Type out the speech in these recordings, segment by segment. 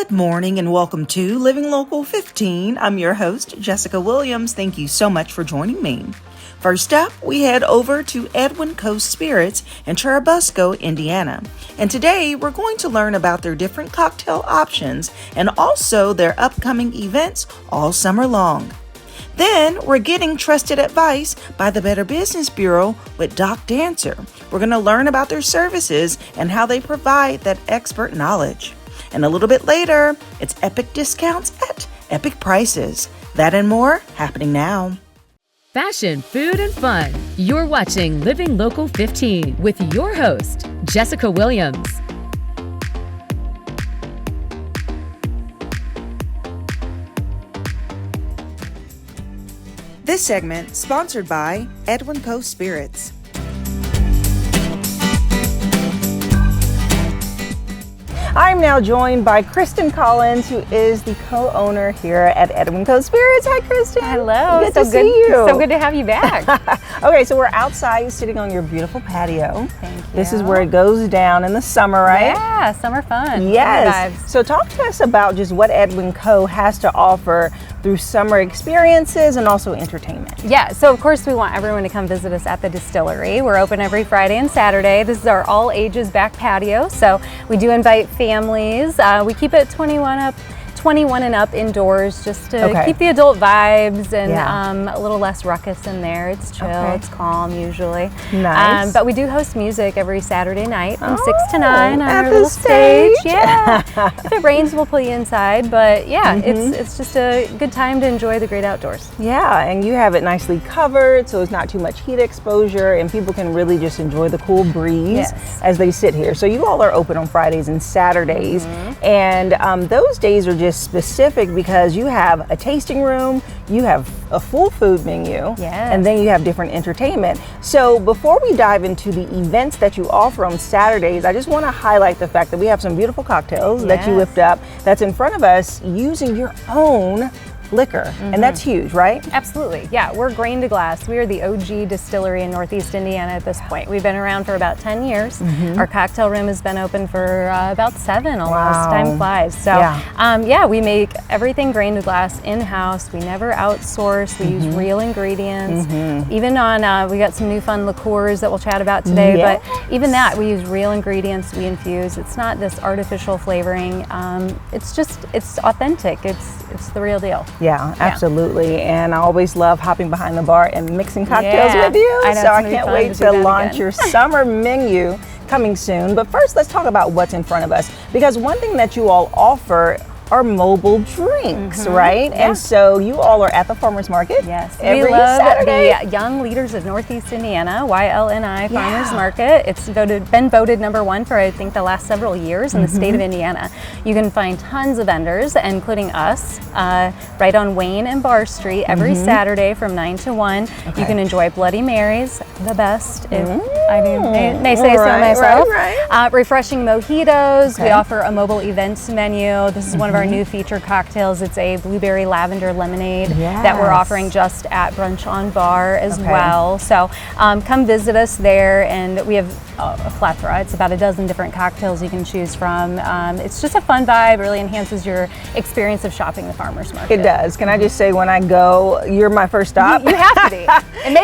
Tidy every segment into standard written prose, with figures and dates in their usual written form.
Good morning and welcome to Living Local 15. I'm your host, Jessica Williams. Thank you so much for joining me. First up, we head over to Edwin Coast Spirits in Churubusco, Indiana. And today we're going to learn about their different cocktail options and also their upcoming events all summer long. Then we're getting trusted advice by the Better Business Bureau with Doc Dancer. We're going to learn about their services and how they provide that expert knowledge. And a little bit later, it's epic discounts at epic prices. That and more happening now. Fashion, food, and fun. You're watching Living Local 15 with your host, Jessica Williams. This segment sponsored by Edwin Coast Spirits. I'm now joined by Kristen Collins, who is the co-owner here at Edwin Coast Spirits. Hi, Kristen. Hello. Good to see you. So good to have you back. Okay, so we're outside sitting on your beautiful patio. Thank you. This is where it goes down in the summer, right? Yeah, summer fun. Yes. So talk to us about just what Edwin Co. has to offer through summer experiences and also entertainment. Yeah, so of course we want everyone to come visit us at the distillery. We're open every Friday and Saturday. This is our all ages back patio, so we do invite families. We keep it 21 and up indoors just to keep the adult vibes and a little less ruckus in there. It's chill, it's calm usually. Nice. But we do host music every Saturday night from 6 to 9 on our little stage. Yeah. If it rains, we'll play inside, but yeah, it's just a good time to enjoy the great outdoors. Yeah, and you have it nicely covered so it's not too much heat exposure and people can really just enjoy the cool breeze as they sit here. So you all are open on Fridays and Saturdays, and those days are just specific because you have a tasting room, you have a full food menu, and then you have different entertainment. So before we dive into the events that you offer on Saturdays, I just want to highlight the fact that we have some beautiful cocktails that you whipped up that's in front of us using your own liquor, and that's huge, right? Absolutely, yeah. We're grain to glass. We are the OG distillery in Northeast Indiana at this point. We've been around for about 10 years. Our cocktail room has been open for about 7 almost. Wow. Time flies. So we make everything grain to glass in-house. We never outsource. We use real ingredients. Even on, we got some new fun liqueurs that we'll chat about today, but even that, we use real ingredients we infuse. It's not this artificial flavoring. It's authentic. It's the real deal. Yeah, absolutely. And I always love hopping behind the bar and mixing cocktails with you. I know, so I can't wait to launch your summer menu coming soon. But first, let's talk about what's in front of us. Because one thing that you all offer are mobile drinks, right? Yeah. And so you all are at the farmers market. Yes, every we love Saturday. the Young Leaders of Northeast Indiana, YLNI Farmers Market. It's been voted #1 for I think the last several years in the state of Indiana. You can find tons of vendors, including us, right on Wayne and Barr Street every Saturday from 9 to 1. You can enjoy Bloody Marys, the best, if I may say so myself. Refreshing mojitos. We offer a mobile events menu. This is one of our new featured cocktails. It's a blueberry lavender lemonade that we're offering just at Brunch on Bar as well. So come visit us there, and we have a plethora. It's about a dozen different cocktails you can choose from. It's just a fun vibe. It really enhances your experience of shopping the farmers market. It does. Can I just say, when I go, you're my first stop. You have to be, and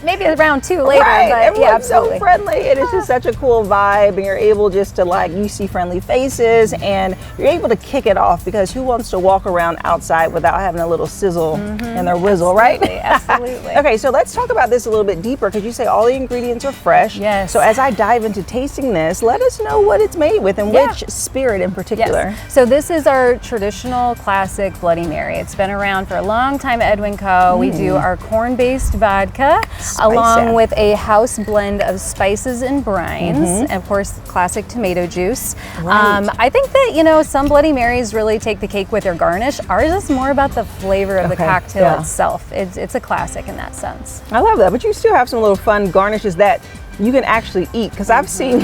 maybe around 2 later. Right. But Everyone's absolutely. so friendly. It is just such a cool vibe, and you're able just to you see friendly faces, and you're able to kick it off because who wants to walk around outside without having a little sizzle in their whizzle, right? Absolutely. Okay, so let's talk about this a little bit deeper because you say all the ingredients are fresh. Yes. So as I dive into tasting this, let us know what it's made with and which spirit in particular. Yes. So this is our traditional classic Bloody Mary. It's been around for a long time at Edwin Co. We do our corn-based vodka along with a house blend of spices and brines, and of course classic tomato juice. I think that some Bloody Marys really take the cake with their garnish. Ours is more about the flavor of the cocktail itself. It's a classic in that sense. I love that, but you still have some little fun garnishes that you can actually eat, because I've seen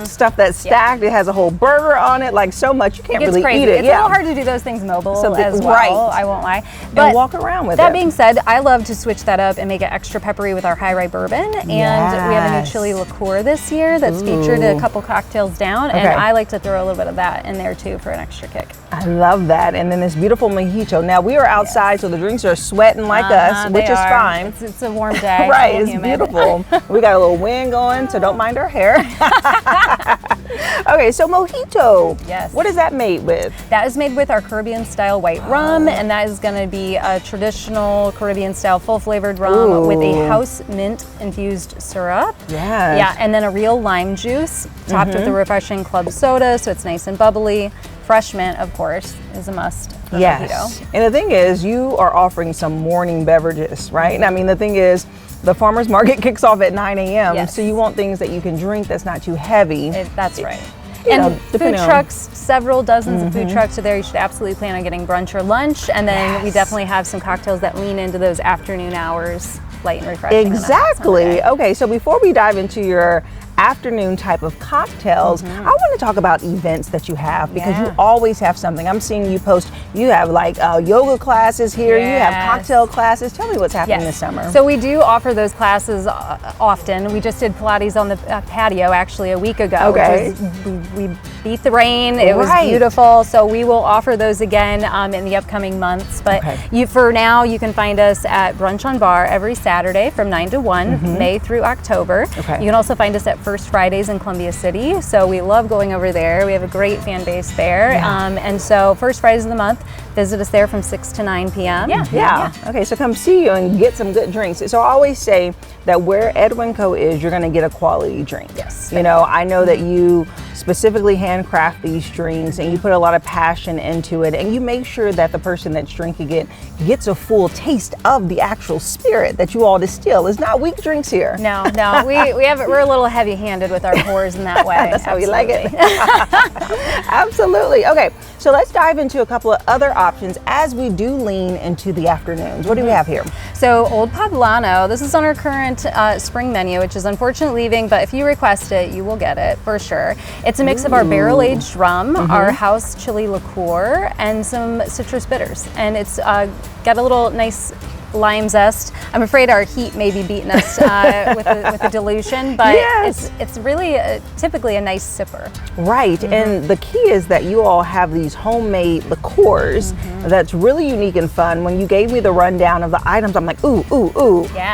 stuff that's stacked. It has a whole burger on it, like so much you can't It's really crazy. eat it. It's a little hard to do those things mobile as well. Right. I won't lie. And walk around with it. That being said, I love to switch that up and make it extra peppery with our high rye bourbon. And we have a new chili liqueur this year that's featured a couple cocktails down. And I like to throw a little bit of that in there too for an extra kick. I love that. And then this beautiful mojito. Now we are outside, so the drinks are sweating like us, which is fine. It's a warm day. Right, it's beautiful. We got a little wind going, so don't mind our hair. Okay, so mojito. Yes. What is that made with? That is made with our Caribbean style white rum, and that is going to be a traditional Caribbean style full flavored rum with a house mint infused syrup. Yes. Yeah, and then a real lime juice topped with a refreshing club soda, so it's nice and bubbly. Fresh mint, of course, is a must for mojito. And the thing is, you are offering some morning beverages, right? I mean, the thing is, the farmer's market kicks off at 9 a.m. So you want things that you can drink that's not too heavy. That's right. And food trucks, several dozens of food trucks are there. You should absolutely plan on getting brunch or lunch. And then we definitely have some cocktails that lean into those afternoon hours, light and refreshing. Exactly. Okay, so before we dive into your afternoon type of cocktails, I want to talk about events that you have because you always have something. I'm seeing you post, you have like yoga classes here, you have cocktail classes. Tell me what's happening this summer. So we do offer those classes often. We just did Pilates on the patio actually a week ago. Okay. We beat the rain. It was beautiful. So we will offer those again in the upcoming months. But for now, you can find us at Brunch on Bar every Saturday from 9 to 1, May through October. You can also find us at First Fridays in Columbia City. So we love going over there. We have a great fan base there. And so First Fridays of the month, visit us there from 6 to 9 p.m. Okay, so come see you and get some good drinks. So I always say that where Edwin Co. is, you're going to get a quality drink. Yes. You know, I know that you specifically handcraft these drinks and you put a lot of passion into it and you make sure that the person that's drinking it gets a full taste of the actual spirit that you all distill. It's not weak drinks here. No, we're a little heavy-handed with our pours in that way. That's how we like it. Absolutely. Okay, so let's dive into a couple of other options as we do lean into the afternoons. What do we have here? So Old Poblano, this is on our current spring menu, which is unfortunately leaving, but if you request it, you will get it for sure. It's a mix of our barrel-aged rum, our house chili liqueur, and some citrus bitters. And it's got a little nice lime zest. I'm afraid our heat may be beating us with the dilution, but it's really typically a nice sipper. Right, and the key is that you all have these homemade liqueurs that's really unique and fun. When you gave me the rundown of the items, I'm like, ooh,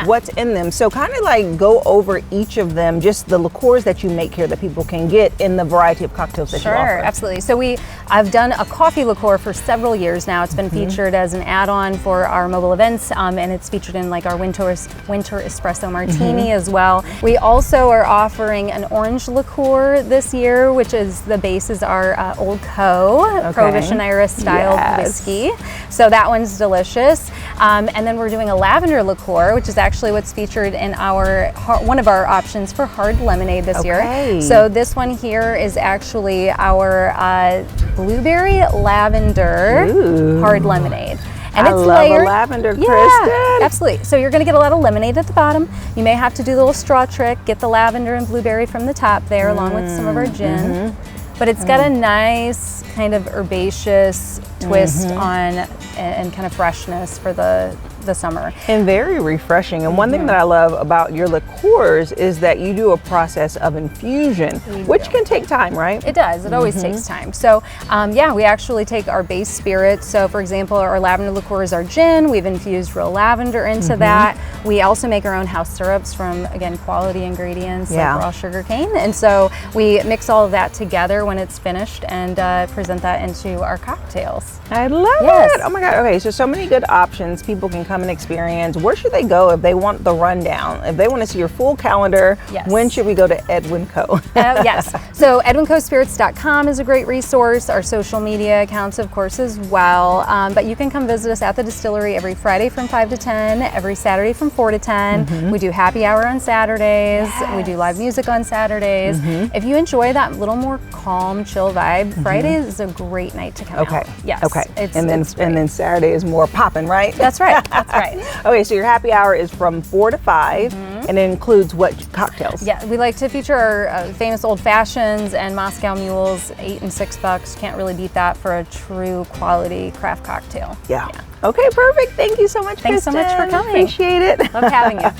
what's in them? So kind of like go over each of them, just the liqueurs that you make here that people can get in the variety of cocktails that you offer. Sure, absolutely. So I've done a coffee liqueur for several years now. It's been featured as an add-on for our mobile events. And it's featured in like our winter espresso martini as well. We also are offering an orange liqueur this year, which is the base is our Old Co. Prohibition era style whiskey. So that one's delicious. And then we're doing a lavender liqueur, which is actually what's featured in our one of our options for hard lemonade this year. So this one here is actually our blueberry lavender hard lemonade. And I it's love layered. a lavender, Kristen. Absolutely. So you're going to get a lot of lemonade at the bottom. You may have to do the little straw trick, get the lavender and blueberry from the top there, along with some of our gin. But it's got a nice kind of herbaceous twist on and kind of freshness for the summer. And very refreshing. And one thing that I love about your liqueurs is that you do a process of infusion, which can take time, right? It does. It always takes time. So we actually take our base spirits. So for example, our lavender liqueur is our gin. We've infused real lavender into that. We also make our own house syrups from, again, quality ingredients like raw sugar cane. And so we mix all of that together when it's finished and present that into our cocktails. I love it. Oh my God. Okay, so many good options people can come and experience. Where should they go if they want the rundown? If they want to see your full calendar, when should we go to Edwin Co? Yes. So edwincospirits.com is a great resource. Our social media accounts, of course, as well. But you can come visit us at the distillery every Friday from 5 to 10, every Saturday from 4 to 10. We do happy hour on Saturdays. We do live music on Saturdays. If you enjoy that little more calm, chill vibe, Friday is a great night to come out. Yes. Okay. And then Saturday is more popping, right? That's right. That's right. Okay, so your happy hour is from 4 to 5, And it includes what cocktails? Yeah, we like to feature our famous old fashions and Moscow mules, $8 and $6. Can't really beat that for a true quality craft cocktail. Yeah. Okay, perfect. Thank you so much, Thanks so much for coming. Appreciate it. Love having you.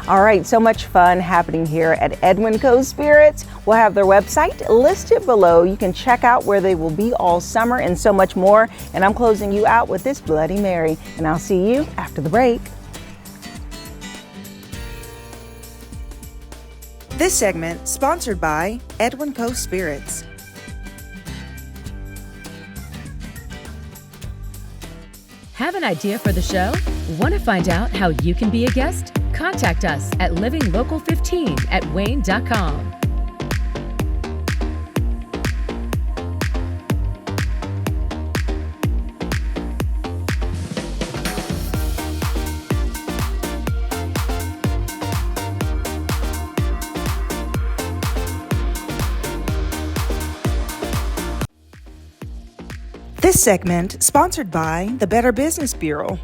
All right, so much fun happening here at Edwin Cove Spirits. We'll have their website listed below. You can check out where they will be all summer and so much more. And I'm closing you out with this Bloody Mary, and I'll see you after the break. This segment sponsored by Edwin Cove Spirits. Have an idea for the show? Want to find out how you can be a guest? Contact us at livinglocal15@wayne.com. This segment sponsored by the Better Business Bureau.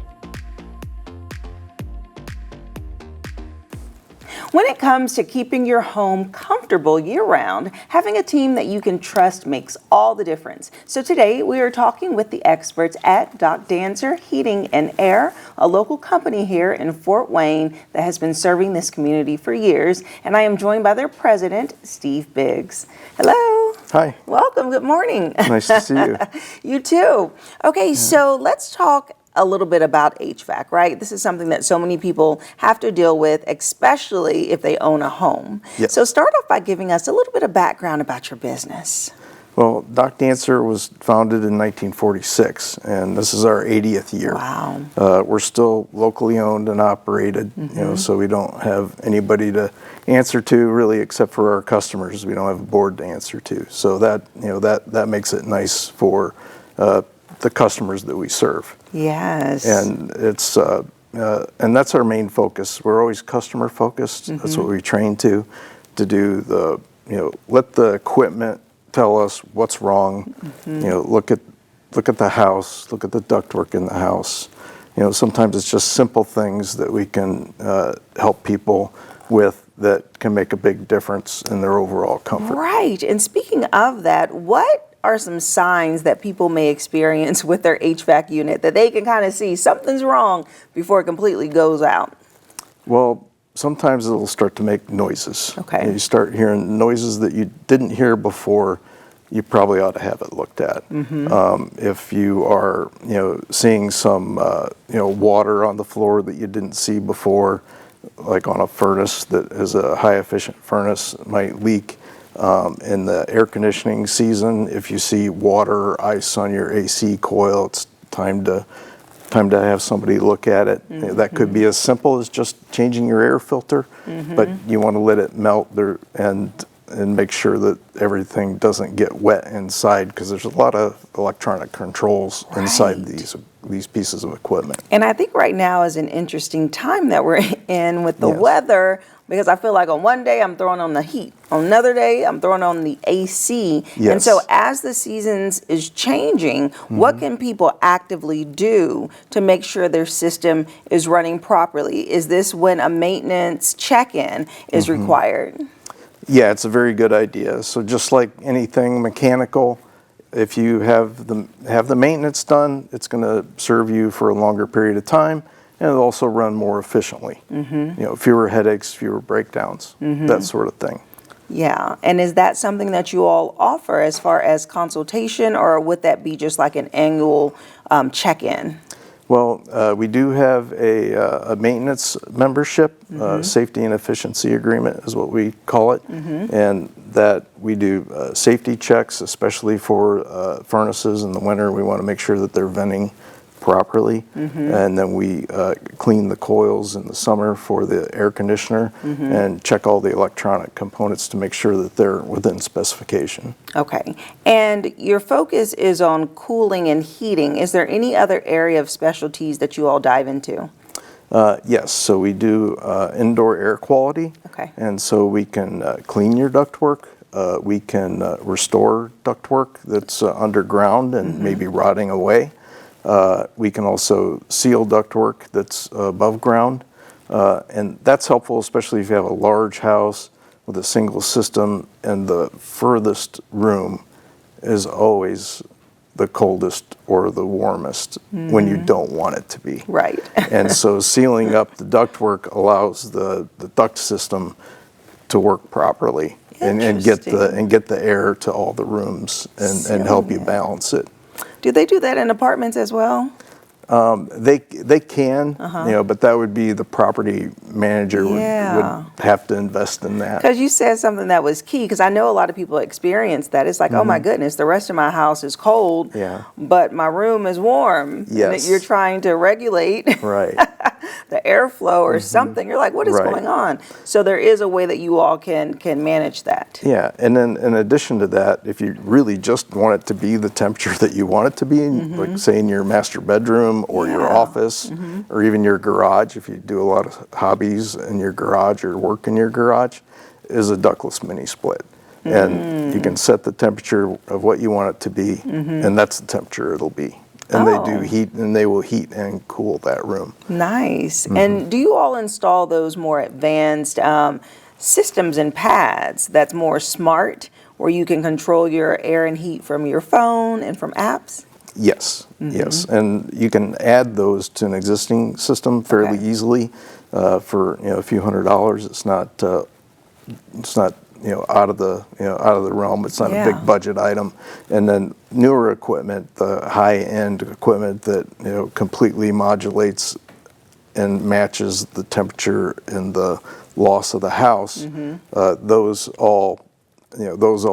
When it comes to keeping your home comfortable year-round, having a team that you can trust makes all the difference. So today we are talking with the experts at Doc Dancer Heating and Air, a local company here in Fort Wayne that has been serving this community for years. And I am joined by their president, Steve Biggs. Hello. Hi. Welcome. Good morning. Nice to see you. You too. Okay, so let's talk a little bit about HVAC, right? This is something that so many people have to deal with, especially if they own a home. Yes. So start off by giving us a little bit of background about your business. Well, Doc Dancer was founded in 1946, and this is our 80th year. Wow. We're still locally owned and operated, so we don't have anybody to answer to really except for our customers. We don't have a board to answer to. So that, that makes it nice for the customers that we serve. Yes. And it's and that's our main focus. We're always customer focused. That's what we train to do the, let the equipment tell us what's wrong. Look at the house, look at the ductwork in the house. Sometimes it's just simple things that we can help people with that can make a big difference in their overall comfort. Right. And speaking of that, what are some signs that people may experience with their HVAC unit that they can kind of see something's wrong before it completely goes out? Well, sometimes it'll start to make noises. Okay. You start hearing noises that you didn't hear before. You probably ought to have it looked at. If you are, seeing some, water on the floor that you didn't see before, like on a furnace that is a high efficient furnace, it might leak. In the air conditioning season, if you see water or ice on your AC coil, it's time to have somebody look at it. That could be as simple as just changing your air filter, but you want to let it melt there and make sure that everything doesn't get wet inside, because there's a lot of electronic controls inside these pieces of equipment. And I think right now is an interesting time that we're in with the weather, because I feel like on one day I'm throwing on the heat, on another day I'm throwing on the AC. Yes. And so as the seasons is changing, what can people actively do to make sure their system is running properly? Is this when a maintenance check-in is required? Yeah, it's a very good idea. So just like anything mechanical, if you have the maintenance done, it's going to serve you for a longer period of time, and it'll also run more efficiently. Fewer headaches, fewer breakdowns, that sort of thing. Yeah, and is that something that you all offer as far as consultation, or would that be just like an annual check-in? Well, we do have a maintenance membership, safety and efficiency agreement is what we call it, and that we do safety checks, especially for furnaces in the winter. We want to make sure that they're venting properly, and then we clean the coils in the summer for the air conditioner and check all the electronic components to make sure that they're within specification. Okay, and your focus is on cooling and heating. Is there any other area of specialties that you all dive into? Yes, so we do indoor air quality, and so we can clean your ductwork. We can restore ductwork that's underground and maybe rotting away. We can also seal ductwork that's above ground. And that's helpful, especially if you have a large house with a single system, and the furthest room is always the coldest or the warmest when you don't want it to be. Right. And so sealing up the ductwork allows the duct system to work properly and get the air to all the rooms and help you balance it. Do they do that in apartments as well? They can, but that would be the property manager would have to invest in that. Because you said something that was key, because I know a lot of people experience that. It's like, oh my goodness, the rest of my house is cold, but my room is warm. Yes. And you're trying to regulate the airflow or something. You're like, what is going on? So there is a way that you all can manage that. Yeah, and then in addition to that, if you really just want it to be the temperature that you want it to be, like say in your master bedroom or your office or even your garage, if you do a lot of hobbies in your garage or work in your garage, is a ductless mini split. And you can set the temperature of what you want it to be, and that's the temperature it'll be. And they do heat, and they will heat and cool that room. Nice. And do you all install those more advanced systems and pads that's more smart, where you can control your air and heat from your phone and from apps? Yes, yes, and you can add those to an existing system fairly easily for a few $100s. It's not out of the realm. It's not a big budget item. And then newer equipment, the high-end equipment that completely modulates and matches the temperature and the loss of the house. Those all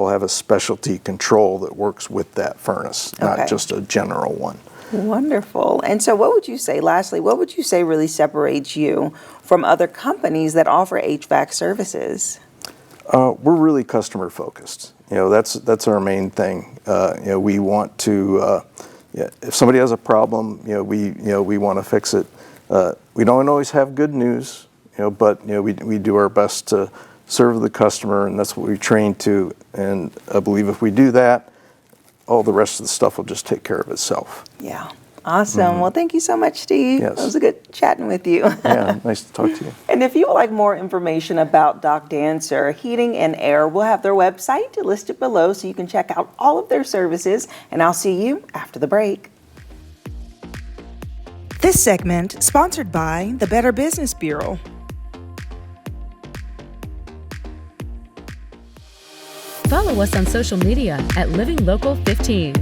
have a specialty control that works with that furnace, not just a general one. Wonderful. And so what would you say, lastly, what would you say really separates you from other companies that offer HVAC services? We're really customer focused. That's our main thing. We want to, if somebody has a problem, we want to fix it. We don't always have good news, but we do our best to serve the customer, and that's what we train to. And I believe if we do that, all the rest of the stuff will just take care of itself. Yeah. Awesome. Well, thank you so much, Steve. Yes. It was a good chatting with you. Yeah, nice to talk to you. And if you would like more information about Doc Dancer Heating and Air, we'll have their website listed below so you can check out all of their services. And I'll see you after the break. This segment sponsored by the Better Business Bureau. Follow us on social media at Living Local 15.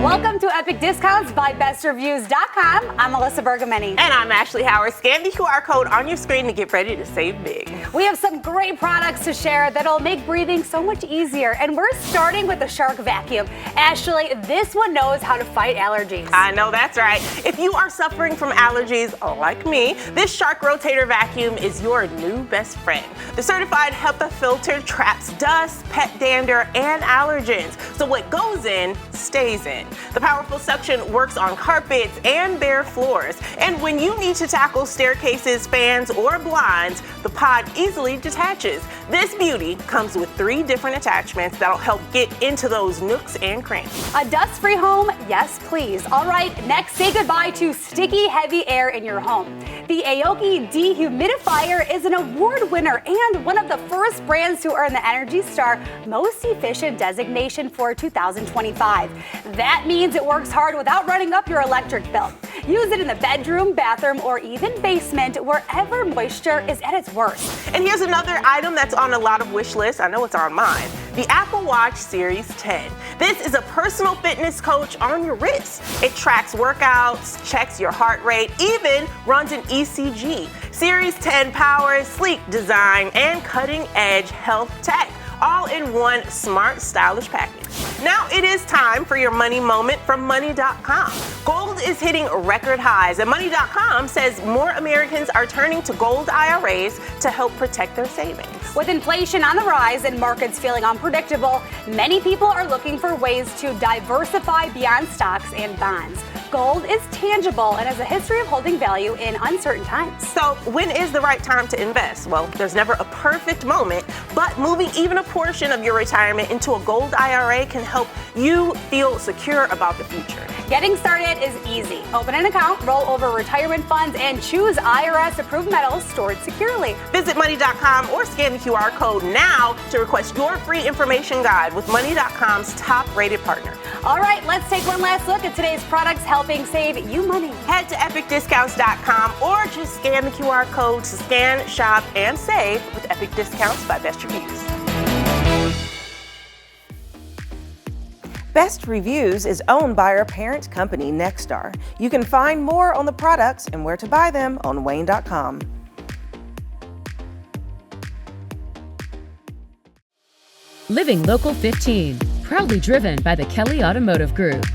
Welcome to Epic Discounts by BestReviews.com. I'm Melissa Bergamini. And I'm Ashley Howard. Scan the QR code on your screen to get ready to save big. We have some great products to share that'll make breathing so much easier. And we're starting with the Shark Vacuum. Ashley, this one knows how to fight allergies. I know that's right. If you are suffering from allergies like me, this Shark Rotator Vacuum is your new best friend. The certified HEPA filter traps dust, pet dander, and allergens. So what goes in, stays in. The powerful suction works on carpets and bare floors. And when you need to tackle staircases, fans, or blinds, the pod easily detaches. This beauty comes with 3 different attachments that'll help get into those nooks and crannies. A dust-free home? Yes, please. All right, next, say goodbye to sticky, heavy air in your home. The Aoki Dehumidifier is an award winner and one of the first brands to earn the Energy Star Most Efficient designation for 2025. That means it works hard without running up your electric bill. Use it in the bedroom, bathroom, or even basement, wherever moisture is at its worst. And here's another item that's on a lot of wish lists. I know it's on mine. The Apple Watch Series 10. This is a personal fitness coach on your wrist. It tracks workouts, checks your heart rate, even runs an ECG. Series 10 powers sleek design and cutting-edge health tech. all in one smart, stylish package. Now it is time for your money moment from money.com. Gold is hitting record highs, and money.com says more Americans are turning to gold IRAs to help protect their savings. With inflation on the rise and markets feeling unpredictable, many people are looking for ways to diversify beyond stocks and bonds. Gold is tangible and has a history of holding value in uncertain times. So when is the right time to invest? Well, there's never a perfect moment, but moving even a portion of your retirement into a gold IRA can help you feel secure about the future. Getting started is easy. Open an account, roll over retirement funds, and choose IRS-approved metals stored securely. Visit money.com or scan the QR code now to request your free information guide with money.com's top-rated partner. All right, let's take one last look at today's products helping save you money. Head to epicdiscounts.com or just scan the QR code to scan, shop, and save with Epic Discounts by Best Reviews. Best Reviews is owned by our parent company, Nexstar. You can find more on the products and where to buy them on WANE.com. Living Local 15, proudly driven by the Kelly Automotive Group.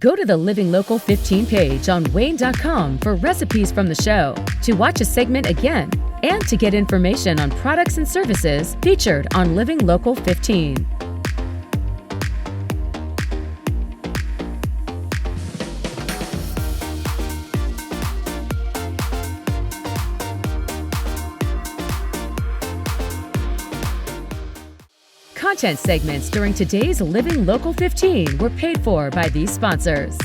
Go to the Living Local 15 page on WANE.com for recipes from the show, to watch a segment again, and to get information on products and services featured on Living Local 15. Content segments during today's Living Local 15 were paid for by these sponsors.